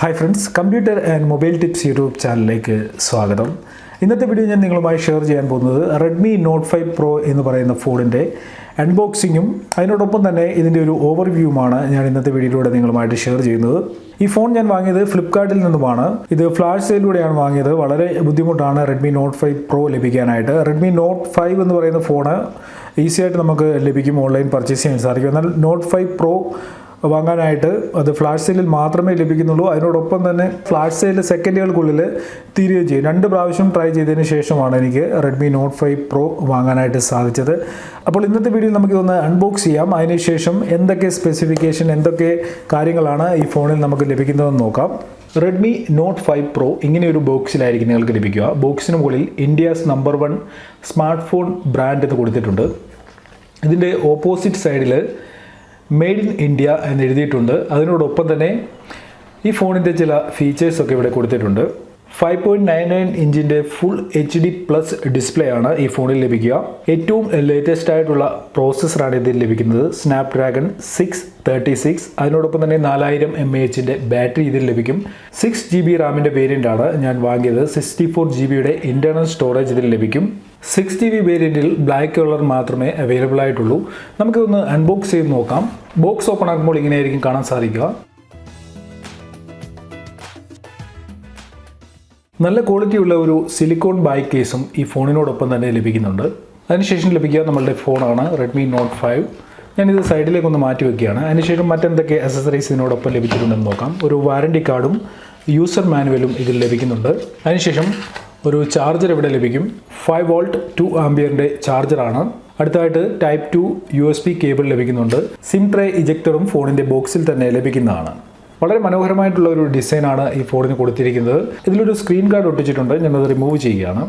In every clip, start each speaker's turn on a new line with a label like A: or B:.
A: Hi friends, computer and mobile tips YouTube ചാനലിലേക്ക് സ്വാഗതം. ഇന്നത്തെ വീഡിയോ ഞാൻ നിങ്ങളുമായി ഷെയർ ചെയ്യാൻ പോകുന്നത് റെഡ്മി നോട്ട് 5 പ്രോ എന്ന് പറയുന്ന ഫോണിൻ്റെ അൺബോക്സിങ്ങും അതിനോടൊപ്പം തന്നെ ഇതിൻ്റെ ഒരു ഓവർവ്യൂവുമാണ് ഞാൻ ഇന്നത്തെ വീഡിയോയിലൂടെ നിങ്ങളുമായിട്ട് ഷെയർ ചെയ്യുന്നത്. ഈ ഫോൺ ഞാൻ വാങ്ങിയത് ഫ്ലിപ്കാർട്ടിൽ നിന്നുമാണ്. ഇത് ഫ്ലാഷ് സെയിലൂടെയാണ് വാങ്ങിയത്. വളരെ ബുദ്ധിമുട്ടാണ് റെഡ്മി നോട്ട് 5 പ്രോ ലഭിക്കാനായിട്ട്. റെഡ്മി നോട്ട് 5 എന്ന് പറയുന്ന ഫോണ് ഈസിയായിട്ട് നമുക്ക് ലഭിക്കും, ഓൺലൈൻ പർച്ചേസ് ചെയ്യാൻ സാധിക്കും. എന്നാൽ നോട്ട് 5 പ്രോ വാങ്ങാനായിട്ട് അത് ഫ്ലാഷ് സെയിലിൽ മാത്രമേ ലഭിക്കുന്നുള്ളൂ. അതിനോടൊപ്പം തന്നെ ഫ്ലാഷ് സെയിൽ സെക്കൻഡുകൾക്കുള്ളിൽ തീരുകയും ചെയ്യും. 2 പ്രാവശ്യം ട്രൈ ചെയ്തതിന് ശേഷമാണ് എനിക്ക് റെഡ്മി നോട്ട് 5 പ്രോ വാങ്ങാനായിട്ട് സാധിച്ചത്. അപ്പോൾ ഇന്നത്തെ വീഡിയോയിൽ നമുക്കിതൊന്ന് അൺബോക്സ് ചെയ്യാം. അതിനുശേഷം എന്തൊക്കെ സ്പെസിഫിക്കേഷൻ, എന്തൊക്കെ കാര്യങ്ങളാണ് ഈ ഫോണിൽ നമുക്ക് ലഭിക്കുന്നതെന്ന് നോക്കാം. റെഡ്മി നോട്ട് 5 പ്രോ ഇങ്ങനെ ഒരു ബോക്സിലായിരിക്കും നിങ്ങൾക്ക് ലഭിക്കുക. ബോക്സിന് മുകളിൽ India's number 1 smart phone brand എന്ന് കൊടുത്തിട്ടുണ്ട്. ഇതിൻ്റെ ഓപ്പോസിറ്റ് സൈഡിൽ മെയ്ഡ് ഇൻ ഇന്ത്യ എന്ന് എഴുതിയിട്ടുണ്ട്. അതിനോടൊപ്പം തന്നെ ഈ ഫോണിൻ്റെ ചില ഫീച്ചേഴ്സൊക്കെ ഇവിടെ കൊടുത്തിട്ടുണ്ട്. 5.99 ഇഞ്ചിൻ്റെ ഫുൾ HD+ ഡിസ്പ്ലേ ആണ് ഈ ഫോണിൽ ലഭിക്കുക. ഏറ്റവും ലേറ്റസ്റ്റ് ആയിട്ടുള്ള പ്രോസസ്സറാണ് ഇതിൽ ലഭിക്കുന്നത്, സ്നാപ്ഡ്രാഗൺ 636. അതിനോടൊപ്പം തന്നെ 4000 mAh ബാറ്ററി ഇതിൽ ലഭിക്കും. 6GB റാമിൻ്റെ വേരിയൻ്റാണ് ഞാൻ വാങ്ങിയത്. 64GB ഇൻറ്റേർണൽ സ്റ്റോറേജ് ഇതിൽ ലഭിക്കും. 6GB വേരിയൻറ്റിൽ ബ്ലാക്ക് കളർ മാത്രമേ അവൈലബിൾ ആയിട്ടുള്ളൂ. നമുക്കിതൊന്ന് അൺബോക്സ് ചെയ്ത് നോക്കാം. ബോക്സ് ഓപ്പൺ ആക്കുമ്പോൾ ഇങ്ങനെയായിരിക്കും കാണാൻ സാധിക്കുക. നല്ല ക്വാളിറ്റിയുള്ള ഒരു സിലിക്കോൺ ബാക്ക് കേസും ഈ ഫോണിനോടൊപ്പം തന്നെ ലഭിക്കുന്നുണ്ട്. അതിനുശേഷം ലഭിക്കുക നമ്മളുടെ ഫോണാണ് റെഡ്മി നോട്ട് 5. ഞാനിത് സൈഡിലേക്കൊന്ന് മാറ്റി വയ്ക്കുകയാണ്. അതിനുശേഷം മറ്റെന്തൊക്കെ അക്സസറീസ് ഇതിനോടൊപ്പം ലഭിച്ചിട്ടുണ്ടെന്ന് നോക്കാം. ഒരു വാറണ്ടി കാർഡും യൂസർ മാനുവലും ഇതിൽ ലഭിക്കുന്നുണ്ട്. അതിനുശേഷം ഒരു ചാർജർ ഇവിടെ ലഭിക്കും. 5 വോൾട്ട് 2 ആംപിയറിൻ്റെ ചാർജറാണ്. അടുത്തതായിട്ട് ടൈപ്പ് 2 USB കേബിൾ ലഭിക്കുന്നുണ്ട്. സിം ട്രേ ഇജക്ടറും ഫോണിൻ്റെ ബോക്സിൽ തന്നെ ലഭിക്കുന്നതാണ്. വളരെ മനോഹരമായിട്ടുള്ള ഒരു ഡിസൈനാണ് ഈ ഫോണിന് കൊടുത്തിരിക്കുന്നത്. ഇതിലൊരു സ്ക്രീൻ ഗാർഡ് ഒട്ടിച്ചിട്ടുണ്ട്. ഞാനത് റിമൂവ് ചെയ്യുകയാണ്.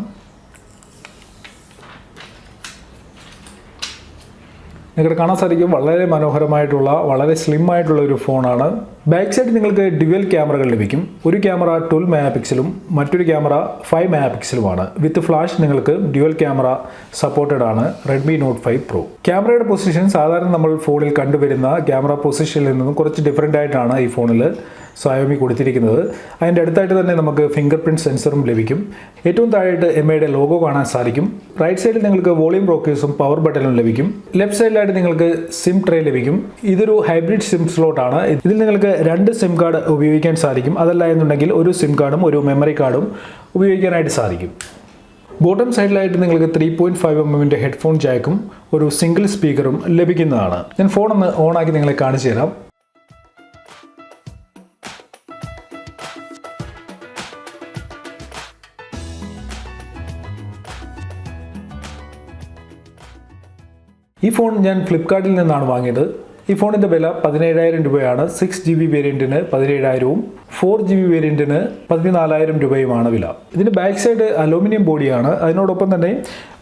A: നിങ്ങൾക്ക് കാണാൻ സാധിക്കും വളരെ മനോഹരമായിട്ടുള്ള, വളരെ സ്ലിം ആയിട്ടുള്ള ഒരു ഫോണാണ്. ബാക്ക് സൈഡ് നിങ്ങൾക്ക് ഡ്യുവൽ ക്യാമറകൾ ലഭിക്കും. ഒരു ക്യാമറ 12 മെഗാപിക്സലും മറ്റൊരു ക്യാമറ 5 മെഗാപിക്സലുമാണ്. വിത്ത് ഫ്ലാഷ് നിങ്ങൾക്ക് ഡ്യുവൽ ക്യാമറ സപ്പോർട്ടഡ് ആണ് റെഡ്മി നോട്ട് 5 പ്രോ. ക്യാമറയുടെ പൊസിഷൻ സാധാരണ നമ്മൾ ഫോണിൽ കണ്ടുവരുന്ന ക്യാമറ പൊസിഷനിൽ നിന്നും കുറച്ച് ഡിഫറൻ്റ് ആയിട്ടാണ് ഈ ഫോണിൽ Xiaomi കൊടുത്തിരിക്കുന്നത്. അതിൻ്റെ അടുത്തായിട്ട് തന്നെ നമുക്ക് ഫിംഗർ പ്രിൻറ്റ് സെൻസറും ലഭിക്കും. ഏറ്റവും താഴെയായിട്ട് MIയുടെ ലോഗോ കാണാൻ സാധിക്കും. റൈറ്റ് സൈഡിൽ നിങ്ങൾക്ക് വോളിയം റോക്കേഴ്സും പവർ ബട്ടണും ലഭിക്കും. ലെഫ്റ്റ് സൈഡിലായിട്ട് നിങ്ങൾക്ക് സിം ട്രേ ലഭിക്കും. ഇതൊരു ഹൈബ്രിഡ് സിം സ്ലോട്ടാണ്. ഇതിൽ നിങ്ങൾക്ക് 2 സിം കാർഡ് ഉപയോഗിക്കാൻ സാധിക്കും. അതല്ല എന്നുണ്ടെങ്കിൽ ഒരു സിം കാർഡും ഒരു മെമ്മറി കാർഡും ഉപയോഗിക്കാനായിട്ട് സാധിക്കും. ബോട്ടം സൈഡിലായിട്ട് നിങ്ങൾക്ക് 3.5mm ഹെഡ്ഫോൺ ജാക്കും ഒരു സിംഗിൾ സ്പീക്കറും ലഭിക്കുന്നതാണ്. ഞാൻ ഫോണൊന്ന് ഓണാക്കി നിങ്ങളെ കാണിച്ചു തരാം. ഈ ഫോൺ ഞാൻ ഫ്ലിപ്കാർട്ടിൽ നിന്നാണ് വാങ്ങിയത്. ഈ ഫോണിൻ്റെ വില 17,000 രൂപയാണ്. 6GB വേരിയൻറ്റിന് 17,000-ഉം 4GB വേരിയൻറ്റിന് 14,000 രൂപയുമാണ് വില. ഇതിൻ്റെ ബാക്ക് സൈഡ് അലൂമിനിയം ബോഡിയാണ്. അതിനോടൊപ്പം തന്നെ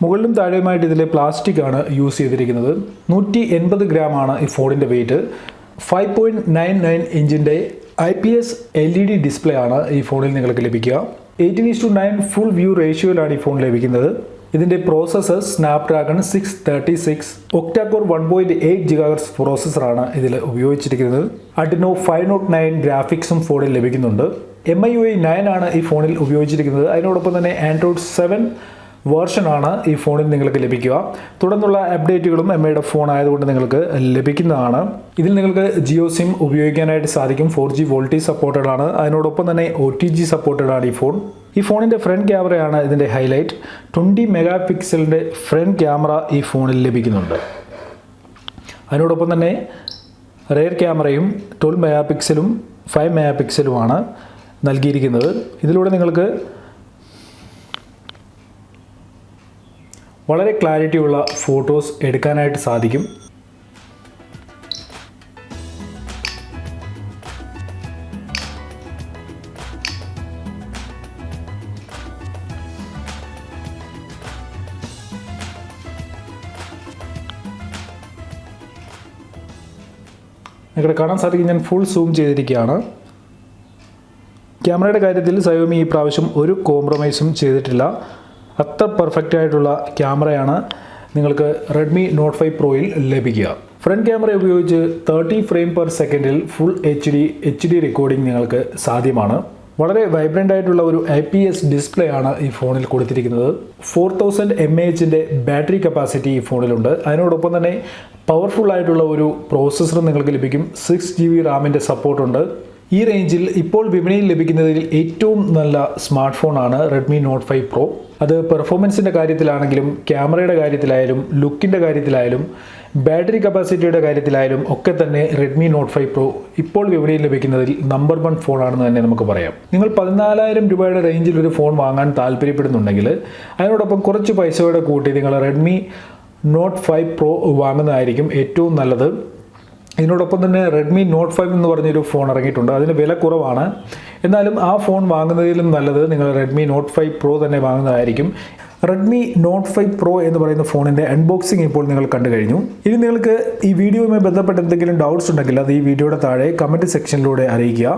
A: മുകളിലും താഴെയുമായിട്ട് ഇതിലെ പ്ലാസ്റ്റിക് ആണ് യൂസ് ചെയ്തിരിക്കുന്നത്. 180 ഗ്രാമാണ് ഈ ഫോണിൻ്റെ വെയിറ്റ്. 5.99 ഇഞ്ചിൻ്റെ IPS LED ഡിസ്പ്ലേ ആണ് ഈ ഫോണിൽ നിങ്ങൾക്ക് ലഭിക്കുക. 18:9 ഫുൾ വ്യൂ റേഷ്യോയിലാണ് ഈ ഫോൺ ലഭിക്കുന്നത്. ഇതിൻ്റെ പ്രോസസ്സർ സ്നാപ്ഡ്രാഗൺ 636 ഒക്ടാകോർ 1.8 GHz പ്രോസസ്സറാണ് ഇതിൽ ഉപയോഗിച്ചിരിക്കുന്നത്. അഡിനോ 509 ഗ്രാഫിക്സും ഫോണിൽ ലഭിക്കുന്നുണ്ട്. MIUI 9 ആണ് ഈ ഫോണിൽ ഉപയോഗിച്ചിരിക്കുന്നത്. അതിനോടൊപ്പം തന്നെ ആൻഡ്രോയിഡ് 7 വേർഷനാണ് ഈ ഫോണിൽ നിങ്ങൾക്ക് ലഭിക്കുക. തുടർന്നുള്ള അപ്ഡേറ്റുകളും MIയുടെ ഫോൺ ആയതുകൊണ്ട് നിങ്ങൾക്ക് ലഭിക്കുന്നതാണ്. ഇതിൽ നിങ്ങൾക്ക് ജിയോ സിം ഉപയോഗിക്കാനായിട്ട് സാധിക്കും. 4G വോൾട്ടി സപ്പോർട്ടഡ് ആണ്. അതിനോടൊപ്പം തന്നെ OTG സപ്പോർട്ടഡ് ആണ് ഈ ഫോൺ. ഈ ഫോണിൻ്റെ ഫ്രണ്ട് ക്യാമറയാണ് ഇതിൻ്റെ ഹൈലൈറ്റ്. 20 മെഗാപിക്സലിൻ്റെ ഫ്രണ്ട് ക്യാമറ ഈ ഫോണിൽ ലഭിക്കുന്നുണ്ട്. അതിനോടൊപ്പം തന്നെ റിയർ ക്യാമറയും 12 മെഗാപിക്സലും 5 മെഗാപിക്സലുമാണ് നൽകിയിരിക്കുന്നത്. ഇതിലൂടെ നിങ്ങൾക്ക് വളരെ ക്ലാരിറ്റിയുള്ള ഫോട്ടോസ് എടുക്കാനായിട്ട് സാധിക്കും. നിങ്ങൾക്ക് കാണാൻ സാധിക്കും, ഞാൻ ഫുൾ സൂം ചെയ്തിരിക്കുകയാണ്. ക്യാമറയുടെ കാര്യത്തിൽ Xiaomi ഈ പ്രാവശ്യം ഒരു കോംപ്രമൈസും ചെയ്തിട്ടില്ല. അത്ര പെർഫെക്റ്റ് ആയിട്ടുള്ള ക്യാമറയാണ് നിങ്ങൾക്ക് റെഡ്മി നോട്ട് 5 പ്രോയിൽ ലഭിക്കുക. ഫ്രണ്ട് ക്യാമറ ഉപയോഗിച്ച് 30 ഫ്രെയിം പെർ സെക്കൻഡിൽ ഫുൾ HD റെക്കോർഡിംഗ് നിങ്ങൾക്ക് സാധ്യമാണ്. വളരെ വൈബ്രൻ്റ് ആയിട്ടുള്ള ഒരു IPS ഡിസ്പ്ലേ ആണ് ഈ ഫോണിൽ കൊടുത്തിരിക്കുന്നത്. 4000 mAhൻ്റെ ബാറ്ററി കപ്പാസിറ്റി ഈ ഫോണിലുണ്ട്. അതിനോടൊപ്പം തന്നെ പവർഫുൾ ആയിട്ടുള്ള ഒരു പ്രോസസ്സർ നിങ്ങൾക്ക് ലഭിക്കും. 6GB റാമിൻ്റെ സപ്പോർട്ടുണ്ട്. ഈ റേഞ്ചിൽ ഇപ്പോൾ വിപണിയിൽ ലഭിക്കുന്നതിൽ ഏറ്റവും നല്ല സ്മാർട്ട് ഫോണാണ് Redmi Note 5 Pro. അത് പെർഫോമൻസിൻ്റെ കാര്യത്തിലാണെങ്കിലും ക്യാമറയുടെ കാര്യത്തിലായാലും ലുക്കിൻ്റെ കാര്യത്തിലായാലും ബാറ്ററി കപ്പാസിറ്റിയുടെ കാര്യത്തിലായാലും ഒക്കെ തന്നെ Redmi Note 5 Pro ഇപ്പോൾ വിപണിയിൽ ലഭിക്കുന്നതിൽ നമ്പർ 1 ഫോണാണെന്ന് തന്നെ നമുക്ക് പറയാം. നിങ്ങൾ 14,000 രൂപയുടെ റേഞ്ചിൽ ഒരു ഫോൺ വാങ്ങാൻ താല്പര്യപ്പെടുന്നുണ്ടെങ്കിൽ അതിനോടൊപ്പം കുറച്ച് പൈസയോടെ കൂട്ടി നിങ്ങൾ Redmi Note 5 Pro വാങ്ങുന്നതായിരിക്കും ഏറ്റവും നല്ലത്. ഇതിനോടൊപ്പം തന്നെ Redmi Note 5 എന്ന് പറഞ്ഞൊരു ഫോൺ ഇറങ്ങിയിട്ടുണ്ട്. അതിന് വില കുറവാണ്. എന്നാലും ആ ഫോൺ വാങ്ങുന്നതിലും നല്ലത് നിങ്ങൾ Redmi Note 5 Pro തന്നെ വാങ്ങുന്നതായിരിക്കും. Redmi Note 5 Pro എന്ന് പറയുന്ന ഫോണിൻ്റെ അൺബോക്സിംഗ് ഇപ്പോൾ നിങ്ങൾ കണ്ടു കഴിഞ്ഞു. ഇനി നിങ്ങൾക്ക് ഈ വീഡിയോയുമായി ബന്ധപ്പെട്ട് എന്തെങ്കിലും ഡൗട്ട്സ് ഉണ്ടെങ്കിൽ അത് ഈ വീഡിയോയുടെ താഴെ കമൻറ്റ് സെക്ഷനിലൂടെ അറിയിക്കുക.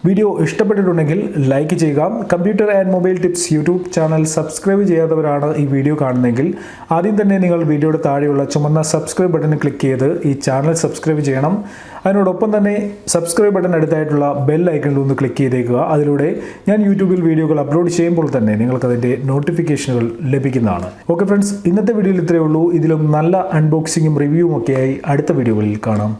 A: വീഡിയോ ഇഷ്ടപ്പെട്ടിട്ടുണ്ടെങ്കിൽ ലൈക്ക് ചെയ്യുക. Computer and mobile tips YouTube channel subscribe ചെയ്യാത്തവരാണ് ഈ വീഡിയോ കാണുന്നതെങ്കിൽ ആദ്യം തന്നെ നിങ്ങൾ വീഡിയോയുടെ താഴെയുള്ള ചുമന്ന സബ്സ്ക്രൈബ് ബട്ടൺ ക്ലിക്ക് ചെയ്ത് ഈ ചാനൽ സബ്സ്ക്രൈബ് ചെയ്യണം. അതിനോടൊപ്പം തന്നെ സബ്സ്ക്രൈബ് ബട്ടൺ അടുത്തായിട്ടുള്ള ബെൽ ഐക്കണിൽ ഒന്ന് ക്ലിക്ക് ചെയ്തേക്കുക. അതിലൂടെ ഞാൻ യൂട്യൂബിൽ വീഡിയോകൾ അപ്ലോഡ് ചെയ്യുമ്പോൾ തന്നെ നിങ്ങൾക്ക് അതിൻ്റെ നോട്ടിഫിക്കേഷനുകൾ ലഭിക്കുന്നതാണ്. ഓക്കെ ഫ്രണ്ട്സ്, ഇന്നത്തെ വീഡിയോയിൽ ഇത്രയേ ഉള്ളൂ. ഇതിലും നല്ല അൺബോക്സിങ്ങും റിവ്യൂവും ഒക്കെയായി അടുത്ത വീഡിയോകളിൽ കാണാം.